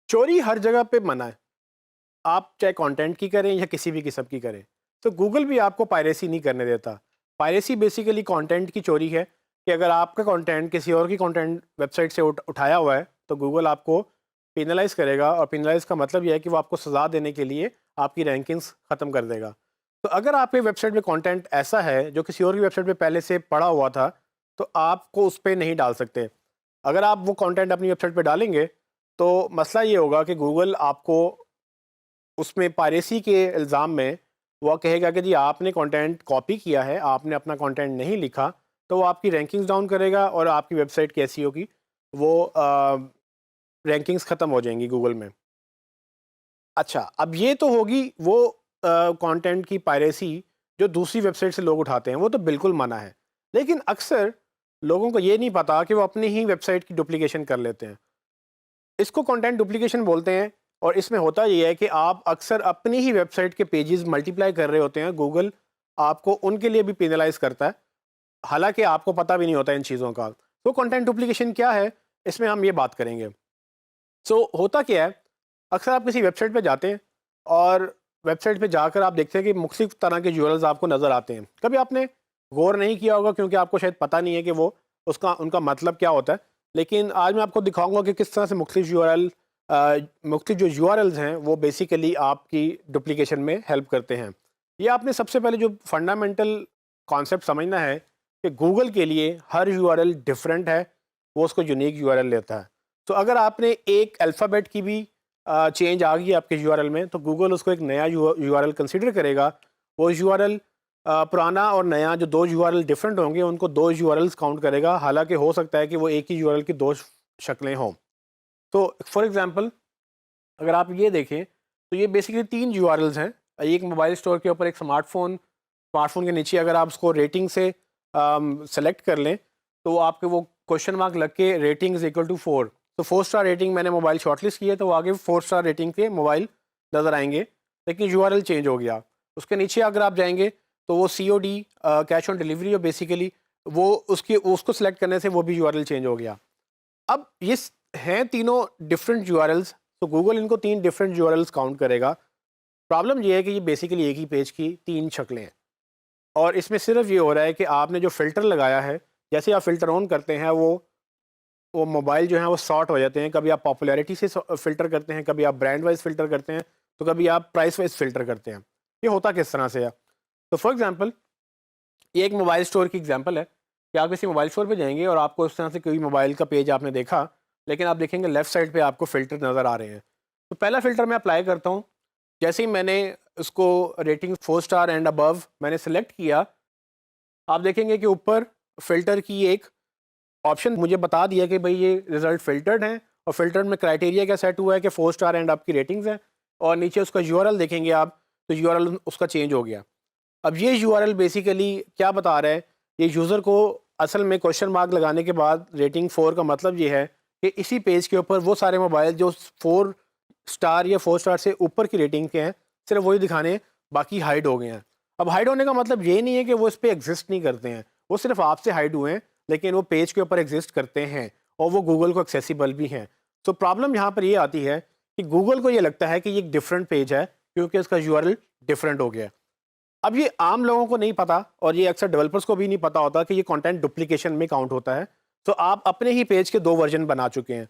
चोरी हर जगह पे मना है। आप चाहे कंटेंट की करें या किसी भी किस्म की करें। तो गूगल भी आपको पायरेसी नहीं करने देता। पायरेसी बेसिकली कंटेंट की चोरी है कि अगर आपका कंटेंट किसी और की कंटेंट वेबसाइट से उठाया हुआ है तो गूगल आपको पेनलाइज करेगा, और पेनलाइज का मतलब यह है कि वो आपको सज़ा देने के लिए आपकी रैंकिंग्स ख़त्म कर देगा। तो अगर आपके वेबसाइट पे कंटेंट ऐसा है जो किसी और की वेबसाइट पे पहले से पड़ा हुआ था, तो आपको उस पे नहीं डाल सकते। अगर आप वो कंटेंट अपनी वेबसाइट पे डालेंगे, तो मसला ये होगा कि गूगल आपको उसमें पायरेसी के इल्ज़ाम में वो कहेगा कि जी आपने कंटेंट कॉपी किया है, आपने अपना कंटेंट नहीं लिखा, तो वो आपकी रैंकिंग्स डाउन करेगा और आपकी वेबसाइट कैसी होगी, वो रैंकिंग्स ख़त्म हो जाएँगी गूगल में। अच्छा, अब ये तो होगी वो कंटेंट की पायरेसी जो दूसरी वेबसाइट से लोग उठाते हैं, वो तो बिल्कुल मना है। लेकिन अक्सर लोगों को ये नहीं पता कि वो अपनी ही वेबसाइट की डुप्लिकेशन कर लेते हैं। इसको कंटेंट डुप्लीकेशन बोलते हैं, और इसमें होता ये है कि आप अक्सर अपनी ही वेबसाइट के पेजेस मल्टीप्लाई कर रहे होते हैं। गूगल आपको उनके लिए भी पेनलाइज करता है, हालांकि आपको पता भी नहीं होता इन चीज़ों का। तो कंटेंट डुप्लीकेशन क्या है, इसमें हम ये बात करेंगे। होता क्या है, अक्सर आप किसी वेबसाइट पे जाते हैं और वेबसाइट पे जाकर आप देखते हैं कि मुख्तलिफ तरह के यूआरएल्स आपको नज़र आते हैं। कभी आपने गौर नहीं किया होगा क्योंकि आपको शायद पता नहीं है कि वो उसका उनका मतलब क्या होता है। लेकिन आज मैं आपको दिखाऊंगा कि किस तरह से मुख्तलिफ जो यूआरएल्स हैं वो बेसिकली आपकी डुप्लीकेशन में हेल्प करते हैं। ये आपने सबसे पहले जो फंडामेंटल कॉन्सेप्ट समझना है कि गूगल के लिए हर यूआरएल डिफरेंट है, वो उसको यूनिक यूआरएल लेता है। तो अगर आपने एक अल्फ़ाबेट की भी चेंज आ गई आपके यूआरएल में, तो गूगल उसको एक नया यूआरएल कंसीडर करेगा। वो यूआरएल पुराना और नया जो दो यूआरएल डिफरेंट होंगे उनको दो यूआरएल्स काउंट करेगा, हालांकि हो सकता है कि वो एक ही यूआरएल की दो शक्लें हों। तो फॉर एग्जांपल अगर आप ये देखें तो ये बेसिकली तीन यूआरएल्स हैं। एक मोबाइल स्टोर के ऊपर एक स्मार्टफोन के नीचे अगर आप उसको रेटिंग से सेलेक्ट कर लें, तो वो आपके वो क्वेश्चन मार्क लग के रेटिंग इज इक्वल टू 4। तो 4 स्टार रेटिंग मैंने मोबाइल शॉर्टलिस्ट की है, तो वो आगे 4 स्टार रेटिंग के मोबाइल नज़र आएंगे, लेकिन यूआरएल चेंज हो गया। उसके नीचे अगर आप जाएंगे तो वो सीओडी कैश ऑन डिलीवरी, और बेसिकली वो उसको सेलेक्ट करने से वो भी यूआरएल चेंज हो गया। अब हैं तीनों डिफरेंट यूआरएल्स, तो गूगल इनको तीन डिफरेंट यूआरएल्स काउंट करेगा। प्रॉब्लम ये है कि ये बेसिकली एक ही पेज की तीन शक्लें हैं, और इसमें सिर्फ ये हो रहा है कि आपने जो फ़िल्टर लगाया है, जैसे आप फ़िल्टर ऑन करते हैं वो मोबाइल जो है वो सॉर्ट हो जाते हैं। कभी आप पॉपुलैरिटी से फ़िल्टर करते हैं, कभी आप ब्रांड वाइज़ फ़िल्टर करते हैं, तो कभी आप प्राइस वाइज़ फ़िल्टर करते हैं। ये होता किस तरह से है? तो फॉर एग्ज़ाम्पल ये एक मोबाइल स्टोर की एग्जांपल है कि आप किसी मोबाइल स्टोर पे जाएँगे और आपको उस तरह से कोई मोबाइल का पेज आपने देखा, लेकिन आप देखेंगे लेफ़्ट साइड पे आपको फ़िल्टर नज़र आ रहे हैं। तो पहला फ़िल्टर मैं अप्लाई करता हूँ। जैसे ही मैंने उसको रेटिंग 4 स्टार एंड अबव मैंने सेलेक्ट किया, आप देखेंगे कि ऊपर फ़िल्टर की एक ऑप्शन मुझे बता दिया कि भई ये रिज़ल्ट फ़िल्टर्ड हैं, और फ़िल्टर्ड में क्राइटेरिया क्या सेट हुआ है कि 4 स्टार एंड अप की रेटिंग्स हैं, और नीचे उसका यूआरएल देखेंगे आप, तो यूआरएल उसका चेंज हो गया। अब ये यूआरएल बेसिकली क्या बता रहा है, ये यूज़र को असल में क्वेश्चन मार्क लगाने के बाद रेटिंग 4 का मतलब ये है कि इसी पेज के ऊपर वो सारे मोबाइल जो 4 स्टार या 4 स्टार से ऊपर की रेटिंग के हैं, सिर्फ वही दिखाने हैं, बाकी हाइड हो गए हैं। अब हाइड होने का मतलब ये नहीं है कि वो इस पे एग्जिस्ट नहीं करते हैं, वो सिर्फ आपसे हाइड हुए हैं, लेकिन वो पेज के ऊपर एग्जिस्ट करते हैं और वो गूगल को एक्सेसिबल भी हैं। तो प्रॉब्लम यहाँ पर ये आती है कि गूगल को ये लगता है कि ये एक डिफरेंट पेज है क्योंकि इसका यूआरएल डिफरेंट हो गया। अब ये आम लोगों को नहीं पता, और ये अक्सर डेवलपर्स को भी नहीं पता होता कि ये कंटेंट डुप्लीकेशन में काउंट होता है। तो आप अपने ही पेज के दो वर्जन बना चुके हैं।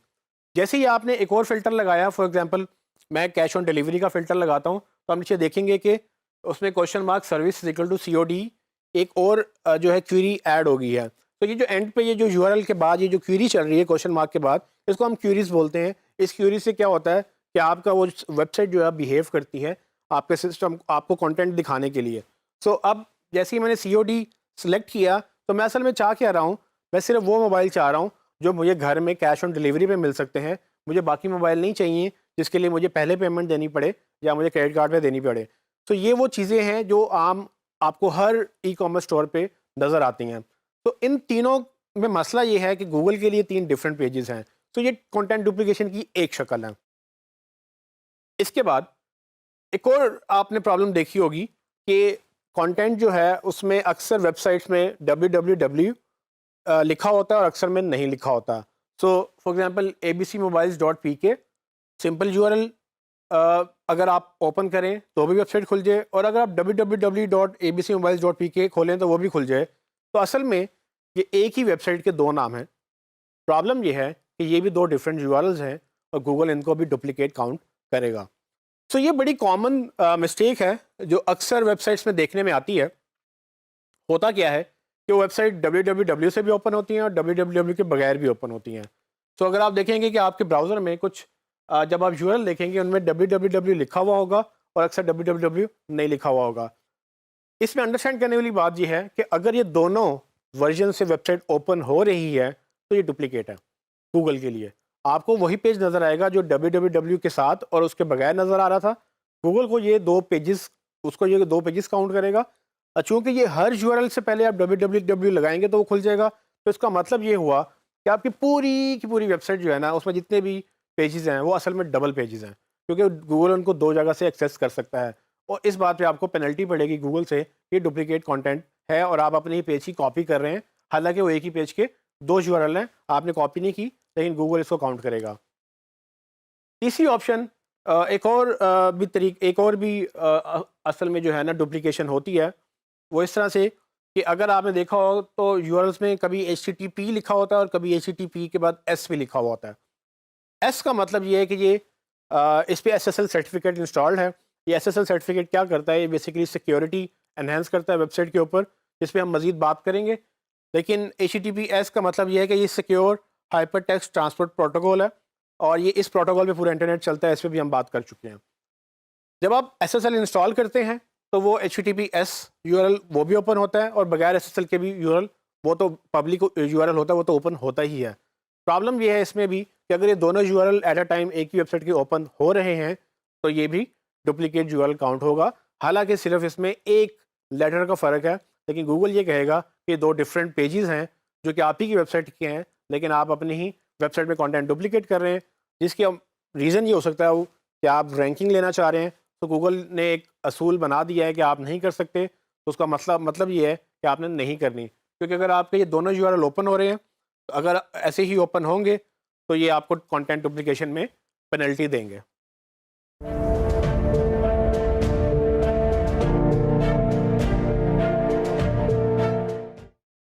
जैसे ही आपने एक और फ़िल्टर लगाया, फॉर एग्जांपल मैं कैश ऑन डिलीवरी का फ़िल्टर लगाता हूँ, तो आप नीचे देखेंगे कि उसमें question mark service is equal to COD एक और जो है क्वेरी ऐड हो गई है। तो ये जो एंड पे ये जो यूआरएल के बाद ये जो क्वेरी चल रही है क्वेश्चन मार्क के बाद, इसको हम क्वेरीज बोलते हैं। इस क्वेरी से क्या होता है कि आपका वो वेबसाइट जो है बिहेव करती है आपके सिस्टम आपको कंटेंट दिखाने के लिए। अब जैसे ही मैंने सीओडी सेलेक्ट किया, तो मैं असल में चाह क्या रहा हूँ, मैं सिर्फ वो मोबाइल चाह रहा हूँ जो मुझे घर में कैश ऑन डिलीवरी पे मिल सकते हैं। मुझे बाकी मोबाइल नहीं चाहिए जिसके लिए मुझे पहले पेमेंट देनी पड़े या मुझे क्रेडिट कार्ड पे देनी पड़े। तो ये वो चीज़ें हैं जो आम आपको हर ई कॉमर्स स्टोर पे नज़र आती हैं। तो इन तीनों में मसला ये है कि गूगल के लिए तीन डिफरेंट पेजेस हैं। तो ये कंटेंट डुप्लीकेशन की एक शक्ल है। इसके बाद एक और आपने प्रॉब्लम देखी होगी कि कंटेंट जो है उसमें अक्सर वेबसाइट्स में www लिखा होता है और अक्सर में नहीं लिखा होता। For example abcmobiles.pk simple URL अगर आप ओपन करें तो भी वेबसाइट खुल जाए, और अगर आप www.abcmobiles.pk खोलें तो वो भी खुल जाए। तो असल में ये एक ही वेबसाइट के दो नाम हैं। प्रॉब्लम ये है कि ये भी दो डिफरेंट यूआरएल्स हैं और गूगल इनको भी डुप्लीकेट काउंट करेगा। सो ये बड़ी कॉमन मिस्टेक है जो अक्सर वेबसाइट्स में देखने में आती है। होता क्या है कि वो वेबसाइट www से भी ओपन होती हैं और www के बगैर भी ओपन होती हैं। सो अगर आप देखेंगे कि आपके ब्राउज़र में कुछ जब आप यूआरएल देखेंगे उनमें www लिखा हुआ होगा और अक्सर www नहीं लिखा हुआ होगा। इसमें अंडरस्टैंड करने वाली बात यह है कि अगर ये दोनों वर्जन से वेबसाइट ओपन हो रही है तो ये डुप्लीकेट है गूगल के लिए। आपको वही पेज नज़र आएगा जो www के साथ और उसके बगैर नज़र आ रहा था। गूगल को ये दो पेजेस उसको ये दो पेजेस काउंट करेगा। चूँकि ये हर यूआरएल से पहले आप www लगाएंगे तो वो खुल जाएगा। तो इसका मतलब ये हुआ कि आपकी पूरी की पूरी वेबसाइट जो है ना उसमें जितने भी पेजेस हैं वो असल में डबल पेजेस हैं, क्योंकि गूगल उनको दो जगह से एक्सेस कर सकता है। और इस बात पे आपको पेनल्टी पड़ेगी गूगल से कि डुप्लीकेट कंटेंट है और आप अपने ही पेज की कॉपी कर रहे हैं, हालांकि वो एक ही पेज के दो यूआरएल हैं, आपने कॉपी नहीं की लेकिन गूगल इसको काउंट करेगा। तीसरी ऑप्शन एक और भी असल में जो है ना डुप्लीकेशन होती है वो इस तरह से कि अगर आपने देखा हो तो यूआरएल्स में कभी HTTP लिखा होता है और कभी HTTP के बाद S भी लिखा हुआ होता है। एस का मतलब ये है कि ये इस पे SSL सर्टिफिकेट इंस्टॉल्ड है। ये SSL सर्टिफिकेट क्या करता है, ये बेसिकली सिक्योरिटी एनहेंस करता है वेबसाइट के ऊपर, जिस पे हम मज़ीद बात करेंगे। लेकिन HTTPS का मतलब ये है कि ये secure hyper text transport protocol है और ये इस प्रोटोकॉल पे पूरा इंटरनेट चलता है, इस पर भी हम बात कर चुके हैं। जब आप SSL इंस्टॉल करते हैं तो वो HTTPS यूआरएल वो भी ओपन होता है और बगैर SSL के भी यूआरएल वो तो पब्लिक यूआरएल होता है, वो तो ओपन होता ही है। प्रॉब्लम ये है इसमें भी कि अगर ये दोनों यूआरएल एट अ टाइम एक ही वेबसाइट के ओपन हो रहे हैं तो ये भी डुप्लीकेट यूआरएल काउंट होगा। हालांकि सिर्फ इसमें एक लेटर का फ़र्क है, लेकिन गूगल ये कहेगा कि दो डिफरेंट पेजेस हैं जो कि आप ही की वेबसाइट के हैं, लेकिन आप अपनी ही वेबसाइट में कंटेंट डुप्लीकेट कर रहे हैं, जिसकी रीज़न ये हो सकता है कि आप रैंकिंग लेना चाह रहे हैं। तो गूगल ने एक असूल बना दिया है कि आप नहीं कर सकते। तो उसका मतलब ये है कि आपने नहीं करनी, क्योंकि अगर आपके ये दोनों यूआरएल ओपन हो रहे हैं तो अगर ऐसे ही ओपन होंगे तो ये आपको कंटेंट डुप्लीकेशन में पेनल्टी देंगे।